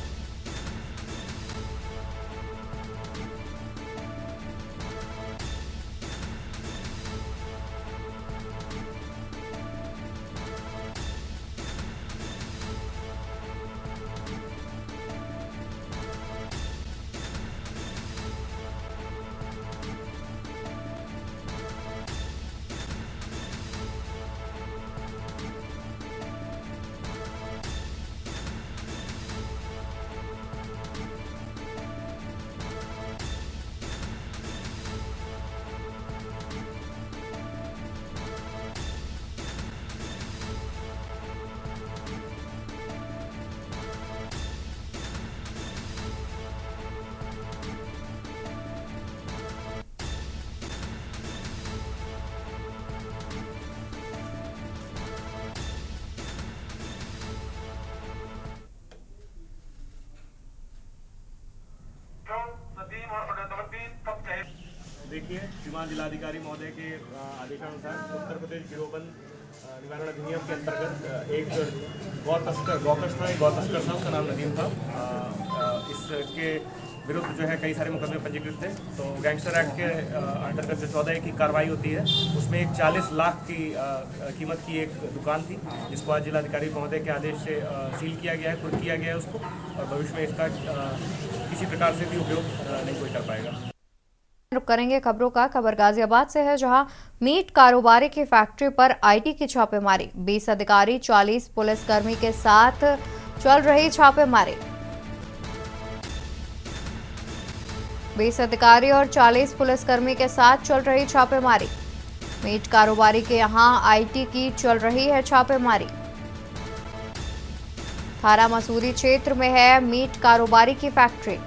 देखिए, श्रीमान जिलाधिकारी महोदय के आदेशानुसार उत्तर प्रदेश गिरोहबंद निवारण अधिनियम के अंतर्गत एक गौकश था, उसका नाम नदीम था। इसके विरुद्ध जो है कई सारे मुकदमे पंजीकृत थे। तो गैंगस्टर एक्ट के अंतर्गत जो 14 की कार्रवाई होती है, उसमें एक 40 लाख की कीमत की एक दुकान थी, जिसको आज जिलाधिकारी महोदय के आदेश से सील किया गया है, कुर्क किया गया है उसको, और भविष्य में इसका किसी प्रकार से भी उपयोग नहीं कोई कर पाएगा। रुक करेंगे खबरों का। खबर गाजियाबाद से है, जहां मीट कारोबारी की फैक्ट्री पर आईटी की छापेमारी। 20 अधिकारी 40 पुलिसकर्मी के साथ चल रही छापेमारी। 20 अधिकारी और 40 पुलिसकर्मी के साथ चल रही छापेमारी। मीट कारोबारी के यहां आईटी की चल रही है छापेमारी। थाना मसूरी क्षेत्र में है मीट कारोबारी की फैक्ट्री।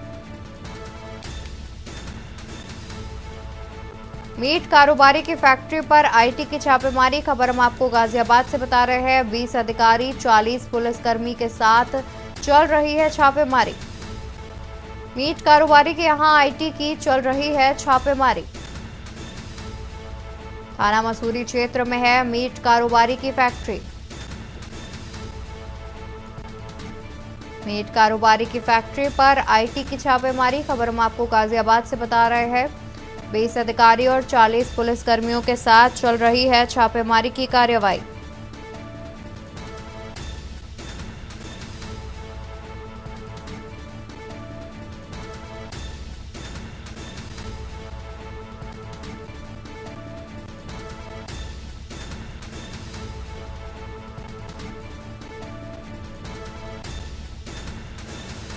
मीट कारोबारी की फैक्ट्री पर आईटी की छापेमारी। खबर हम आपको गाजियाबाद से बता रहे हैं। 20 अधिकारी 40 पुलिसकर्मी के साथ चल रही है छापेमारी। मीट कारोबारी के यहां आईटी की चल रही है छापेमारी। थाना मसूरी क्षेत्र में है मीट कारोबारी की फैक्ट्री। मीट कारोबारी की फैक्ट्री पर आईटी की छापेमारी। खबर हम आपको गाजियाबाद से बता रहे हैं। 20 अधिकारी और 40 पुलिसकर्मियों के साथ चल रही है छापेमारी की कार्रवाई।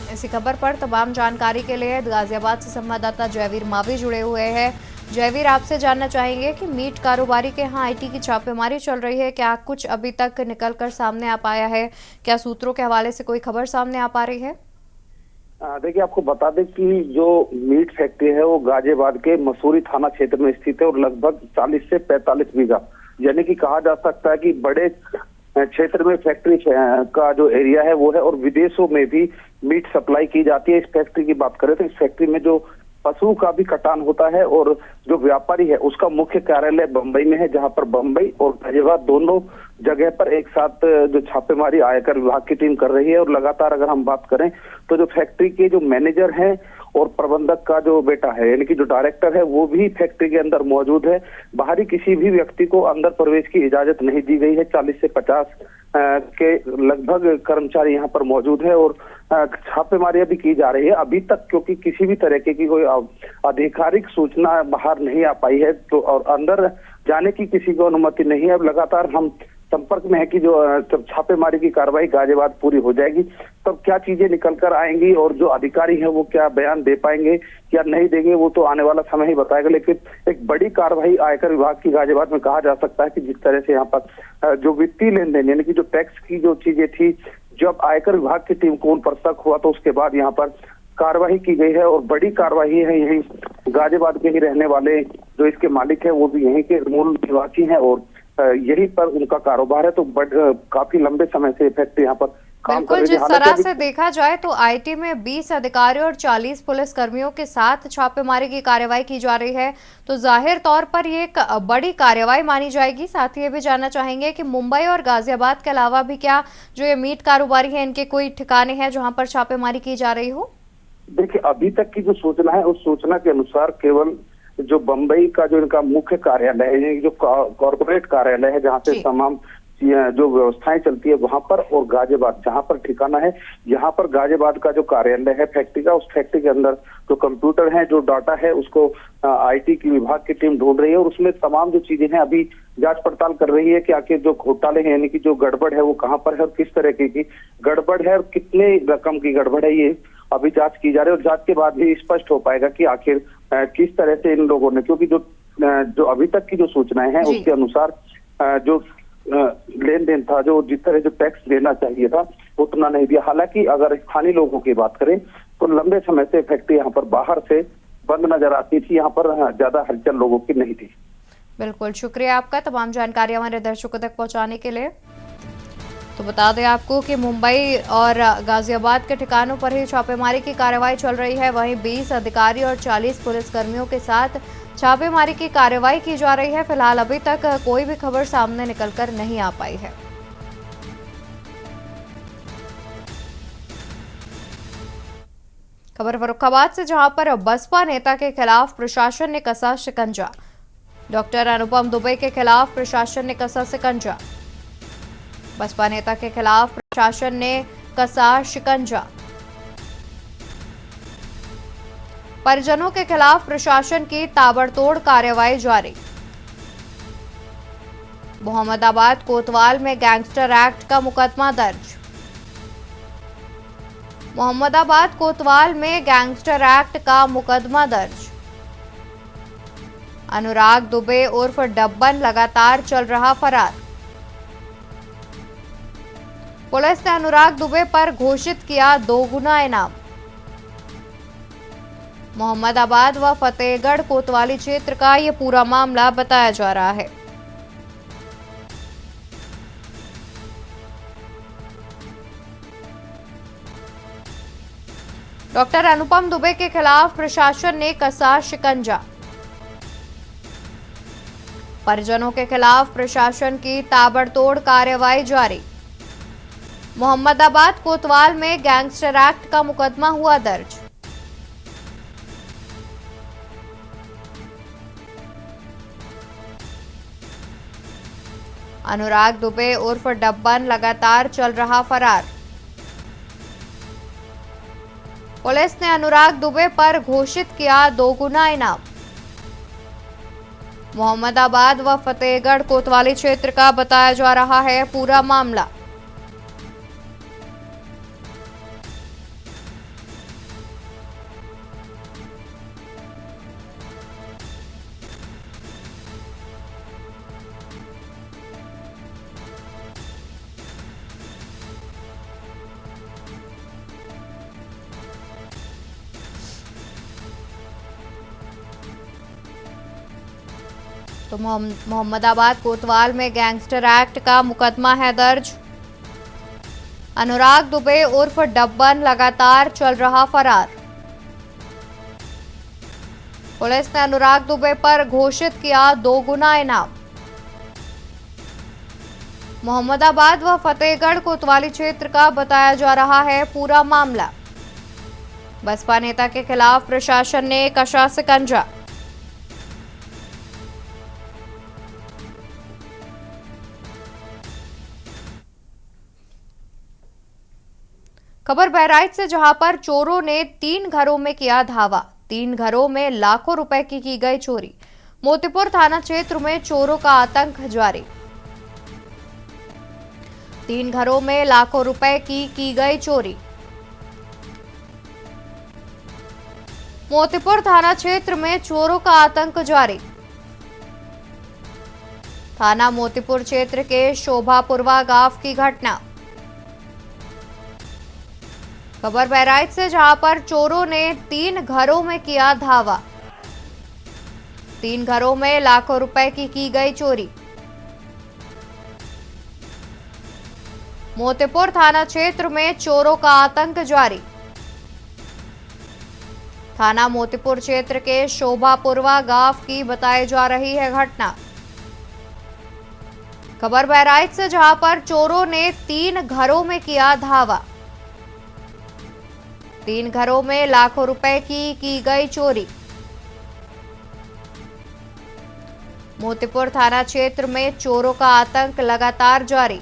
इसी खबर पर तमाम जानकारी के लिए गाजियाबाद से संवाददाता जयवीर मावी जुड़े हुए हैं। जयवीर, आपसे जानना चाहेंगे कि मीट कारोबारी के यहाँ आईटी की छापेमारी चल रही है, क्या कुछ अभी तक निकलकर सामने आ पाया है? क्या सूत्रों के हवाले से कोई खबर सामने आ पा रही है? देखिए, आपको बता दें कि जो मीट फैक्ट्री है वो गाजियाबाद के मसूरी थाना क्षेत्र में स्थित है और लगभग 40 से 45 बीघा, यानी कि कहा जा सकता है कि बड़े क्षेत्र में फैक्ट्री का जो एरिया है वो है, और विदेशों में भी मीट सप्लाई की जाती है। इस फैक्ट्री की बात करें तो इस फैक्ट्री में जो पशु का भी कटान होता है, और जो व्यापारी है उसका मुख्य कार्यालय बंबई में है, जहां पर बंबई और गाजियाबाद दोनों जगह पर एक साथ जो छापेमारी आयकर विभाग की टीम कर रही है। और लगातार अगर हम बात करें तो जो फैक्ट्री के जो मैनेजर हैं और प्रबंधक का जो बेटा है, यानी कि जो डायरेक्टर है, वो भी फैक्ट्री के अंदर मौजूद है। बाहरी किसी भी व्यक्ति को अंदर प्रवेश की इजाजत नहीं दी गई है। 40 से 50 के लगभग कर्मचारी यहाँ पर मौजूद है और छापेमारी भी की जा रही है। अभी तक क्योंकि किसी भी तरह की कोई आधिकारिक सूचना बाहर नहीं आ पाई है, तो और अंदर जाने की किसी को अनुमति नहीं है। अब लगातार हम संपर्क में है कि जो जब छापेमारी की कार्रवाई गाजियाबाद पूरी हो जाएगी तब क्या चीजें निकल कर आएंगी और जो अधिकारी हैं वो क्या बयान दे पाएंगे या नहीं देंगे, वो तो आने वाला समय ही बताएगा। लेकिन एक बड़ी कार्रवाई आयकर विभाग की गाजियाबाद में कहा जा सकता है कि जिस तरह से यहाँ पर जो वित्तीय लेन देन यानी कि जो टैक्स की जो चीजें थी, जब आयकर विभाग की टीम को उन पर शक हुआ तो उसके बाद यहाँ पर कार्रवाई की गई है। और बड़ी कार्रवाई है, यही गाजियाबाद के ही रहने वाले जो इसके मालिक है वो भी यहीं के मूल निवासी हैं और यहीं पर उनका कारोबार है। तो काफी लंबे समय से फैक्ट्री यहाँ पर काम कर रही है। जिस तरह से देखा जाए तो आईटी में 20 अधिकारी और 40 पुलिस कर्मियों के साथ छापेमारी की कार्रवाई की जा रही है, तो जाहिर तौर पर ये एक बड़ी कार्रवाई मानी जाएगी। साथ ही ये भी जानना चाहेंगे कि मुंबई और गाजियाबाद के अलावा भी क्या जो ये मीट कारोबारी है इनके कोई ठिकाने हैं जहाँ पर छापेमारी की जा रही हो? देखिए, अभी तक की जो सूचना है उस सूचना के अनुसार केवल जो बंबई का जो इनका मुख्य कार्यालय है, जो कॉर्पोरेट कार्यालय है जहाँ से तमाम जो व्यवस्थाएं चलती है वहां पर, और गाजियाबाद जहां पर ठिकाना है, यहाँ पर गाजियाबाद का जो कार्यालय है फैक्ट्री का, उस फैक्ट्री के अंदर जो कंप्यूटर है, जो डाटा है, उसको आईटी की विभाग की टीम ढूंढ रही है और उसमें तमाम जो चीजें हैं अभी जांच पड़ताल कर रही है कि आखिर जो घोटाले हैं यानी कि जो गड़बड़ है वो कहाँ पर है और किस तरह की गड़बड़ है और कितने रकम की गड़बड़ है, ये अभी जांच की जा रही है। और जांच के बाद ही स्पष्ट हो पाएगा कि आखिर किस तरह से इन लोगों ने, क्योंकि जो अभी तक की जो सूचनाएं हैं उसके अनुसार जो लेन देन था, जो जिस तरह जो टैक्स देना चाहिए था उतना नहीं दिया। हालांकि अगर स्थानीय लोगों की बात करें तो लंबे समय से फैक्ट्री यहाँ पर बाहर से बंद नजर आती थी, यहाँ पर ज्यादा हलचल लोगों की नहीं थी। बिल्कुल, शुक्रिया आपका तमाम जानकारी हमारे दर्शकों तक पहुंचाने के लिए। तो बता दें आपको कि मुंबई और गाजियाबाद के ठिकानों पर ही छापेमारी की कार्रवाई चल रही है। वहीं 20 अधिकारी और 40 पुलिसकर्मियों के साथ छापेमारी की कार्रवाई की जा रही है। फिलहाल अभी तक कोई भी खबर सामने निकलकर नहीं आ पाई है। खबर फर्रुखाबाद से, जहां पर बसपा नेता के खिलाफ प्रशासन ने कसा शिकंजा। डॉक्टर अनुपम दुबे के खिलाफ प्रशासन ने कसा शिकंजा। बसपा नेता के खिलाफ प्रशासन ने कसा शिकंजा। परिजनों के खिलाफ प्रशासन की ताबड़तोड़ कार्रवाई जारी। मोहम्मदाबाद कोतवाल में गैंगस्टर एक्ट का मुकदमा दर्ज। मोहम्मदाबाद कोतवाल में गैंगस्टर एक्ट का मुकदमा दर्ज। अनुराग दुबे उर्फ डब्बन लगातार चल रहा फरार। पुलिस ने अनुराग दुबे पर घोषित किया 2 गुना इनाम। मोहम्मदाबाद व फतेहगढ़ कोतवाली क्षेत्र का यह पूरा मामला बताया जा रहा है। डॉक्टर अनुपम दुबे के खिलाफ प्रशासन ने कसा शिकंजा। परिजनों के खिलाफ प्रशासन की ताबड़तोड़ कार्रवाई जारी। मोहम्मदाबाद कोतवाल में गैंगस्टर एक्ट का मुकदमा हुआ दर्ज। अनुराग दुबे उर्फ डब्बन लगातार चल रहा फरार। पुलिस ने अनुराग दुबे पर घोषित किया 2 गुना इनाम। मोहम्मदाबाद व फतेहगढ़ कोतवाली क्षेत्र का बताया जा रहा है पूरा मामला। तो मोहम्मदाबाद कोतवाल में गैंगस्टर एक्ट का मुकदमा है दर्ज। अनुराग दुबे उर्फ डब्बन लगातार चल रहा फरार। पुलिस ने अनुराग दुबे पर घोषित किया 2 गुना इनाम। मोहम्मदाबाद व फतेहगढ़ कोतवाली क्षेत्र का बताया जा रहा है पूरा मामला। बसपा नेता के खिलाफ प्रशासन ने कसा शिकंजा। खबर बहराइच से, जहां पर चोरों ने 3 घरों में किया धावा। 3 घरों में लाखों रुपए की गई चोरी। मोतीपुर थाना क्षेत्र में चोरों का आतंक जारी। 3 घरों में लाखों रुपए की गई चोरी। मोतीपुर थाना क्षेत्र में चोरों का आतंक जारी। थाना मोतीपुर क्षेत्र के शोभापुरवा गांव की घटना। खबर बहराइच से, जहां पर चोरों ने 3 घरों में किया धावा। 3 घरों में लाखों रुपए की गई चोरी। मोतीपुर थाना क्षेत्र में चोरों का आतंक जारी। थाना मोतीपुर क्षेत्र के शोभापुरवा गांव की बताई जा रही है घटना। खबर बहराइच से, जहां पर चोरों ने 3 घरों में किया धावा। 3 घरों में लाखों रुपए की गई चोरी। मोतीपुर थाना क्षेत्र में चोरों का आतंक लगातार जारी।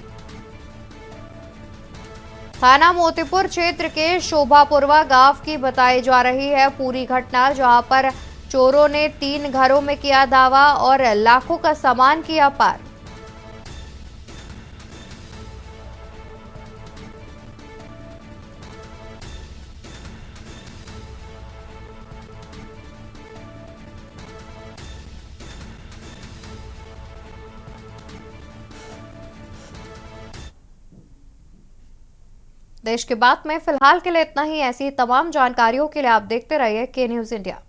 थाना मोतीपुर क्षेत्र के शोभापुरवा गांव की बताई जा रही है पूरी घटना, जहां पर चोरों ने 3 घरों में किया धावा और लाखों का सामान किया पार। देश की बात में फिलहाल के लिए इतना ही। ऐसी तमाम जानकारियों के लिए आप देखते रहिए के न्यूज़ इंडिया।